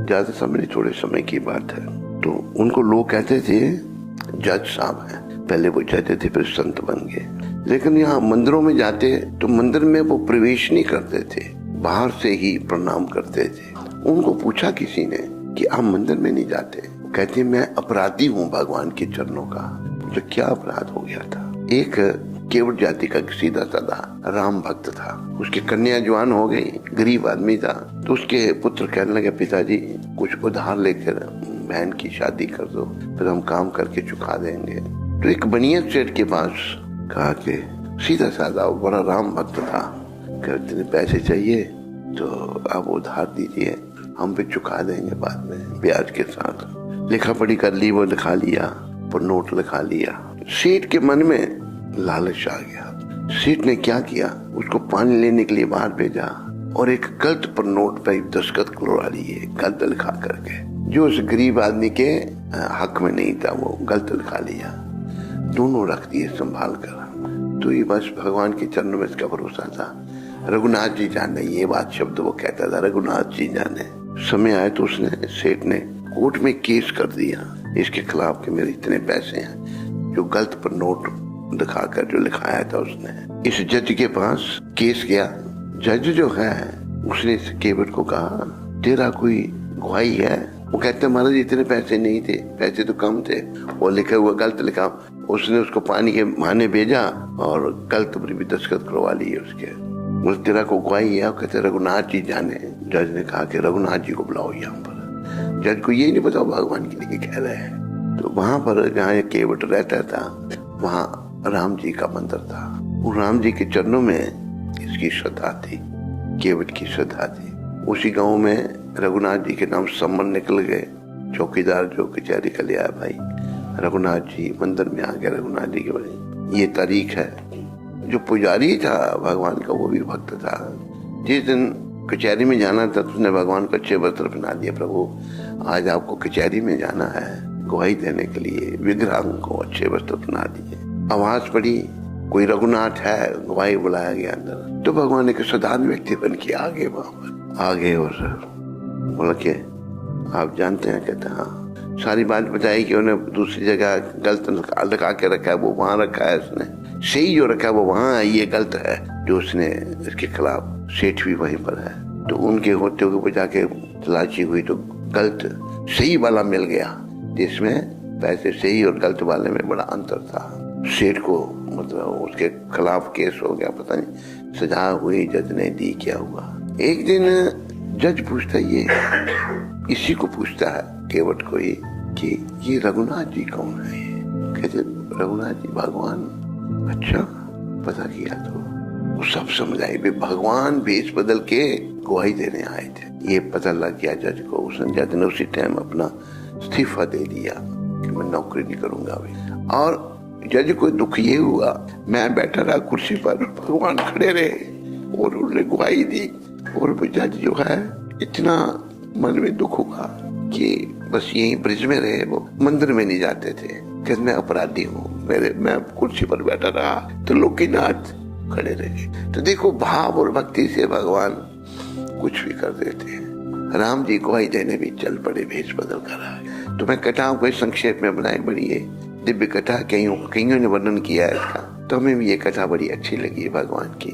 ज्यादा समय नहीं, थोड़े समय की बात है। तो उनको लोग कहते थे जज साहब हैं। पहले वो जज थे, फिर संत बन गए। लेकिन यहाँ मंदिरों में जाते तो मंदिर में वो प्रवेश नहीं करते थे, बाहर से ही प्रणाम करते थे। उनको पूछा किसी ने कि आप मंदिर में नहीं जाते? कहते मैं अपराधी हूँ भगवान के चरणों का। मुझे क्या अपराध हो गया था? एक केवट जाति का सीधा साधा राम भक्त था, उसकी कन्या जवान हो गई, गरीब आदमी था। तो उसके पुत्र कहने लगे पिताजी कुछ उधार लेकर बहन की शादी कर दो, फिर हम काम करके चुका देंगे। तो एक बनिया सेठ के पास कहा कि सीधा साधा बड़ा राम भक्त था, कहते पैसे चाहिए तो आप उधार दीजिए, हम भी चुका देंगे बाद में ब्याज के साथ। लिखा पढ़ी कर ली, वो लिखा लिया, पर नोट लिखा लिया। सेठ के मन में लालच आ गया। सेठ ने क्या किया, उसको पानी लेने के लिए बाहर भेजा और एक गलत पर नोट पर दस्तखत करवा लिए, गलत लिखा करके, जो उस गरीब आदमी के हक में नहीं था, वो गलत लिखा लिया। दोनों रख दिए संभाल कर। तो ये बस भगवान के चरणों में इसका भरोसा था। रघुनाथ जी जाने, ये बात शब्द वो कहता था, रघुनाथ जी जाने। समय आए तो उसने, सेठ ने कोर्ट में केस कर दिया इसके खिलाफ कि मेरे इतने पैसे हैं, जो गलत पर नोट दिखाकर जो लिखाया था उसने। इस जज के पास केस गया। जज जो है उसने इस केवट को कहा तेरा कोई गवाही है? वो कहते महाराज इतने पैसे नहीं थे, पैसे तो कम थे, वो लिखा हुआ गलत लिखा। उसने उसको पानी के बहाने भेजा और गलत पर भी दस्तखत करवा लिए उसके। बोले तेरा को गवाही है? कहते रघुनाथ जी जाने। जज ने कहा कि रघुनाथ जी को बुलाओ यहाँ पर। जज को ये नहीं पता भगवान के लिए कह रहे हैं। तो वहां पर जहाँ केवट रहता था वहां राम जी का मंदिर था। वो राम जी के चरणों में इसकी श्रद्धा थी, केवट की श्रद्धा थी। उसी गांव में रघुनाथ जी के नाम सम्मन निकल गए। चौकीदार जो कचहरी का ले आया, भाई रघुनाथ जी मंदिर में आ गए। रघुनाथ जी के भाई ये तारीख है। जो पुजारी था भगवान का वो भी भक्त था। जिस दिन कचहरी में जाना था तो उसने भगवान को अच्छे वस्त्र पहना दिया। प्रभु आज आपको कचहरी में जाना है गवाही देने के लिए, विग्रह को अच्छे वस्त्र पहना दिए। आवाज पड़ी कोई रघुनाथ है, गवाही बुलाया गया अंदर। तो भगवान एक साधारण व्यक्ति बन के आगे वहां पर आ गए और बोला कि आप जानते हैं? कहते हाँ। सारी बात बताई कि उन्हें दूसरी जगह गलत लगा के रखा है, वो वहां रखा है उसने, सही जो रखा है वो वहां है, ये गलत है जो उसने इसके खिलाफ। सेठ भी वहीं पर है। तो उनके होते हुए जाके तलाशी हुई तो गलत सही वाला मिल गया, जिसमें पैसे सही और गलत वाले में बड़ा अंतर था। सेठ को मतलब उसके खिलाफ केस हो गया, पता नहीं सजा हुई, जज ने दी, क्या हुआ। एक दिन जज पूछता, ये इसी को पूछता है केवट को ही कि ये रघुनाथ जी कौन है? कहते रघुनाथ जी भगवान। अच्छा पता किया? तो वो सब समझ आई भी भगवान भेष बदल के गवाही देने आए थे। ये पता लग गया जज को। उसने जज ने उसी टाइम अपना इस्तीफा दे दिया कि मैं नौकरी नहीं करूंगा अभी। और जज को दुख ये हुआ, मैं बैठा रहा कुर्सी पर, भगवान खड़े रहे और उन्होंने गवाही दी। और वो जज जो है इतना मन में दुख हुआ कि बस यही ब्रिज में रहे, वो मंदिर में नहीं जाते थे। कहते मैं अपराधी हूँ, मैं कुर्सी पर बैठा रहा तो लोकीनाथ खड़े रहे। तो देखो भाव और भक्ति से भगवान कुछ भी कर देते हैं। राम जी गवाही देने भी चल पड़े, भेष बदल कर आ गए। तो मैं कथाओं को संक्षेप में बनाई, बड़ी है दिव्य कथा, कईयों ने वर्णन किया है इसका। तो हमें भी ये कथा बड़ी अच्छी लगी है भगवान की।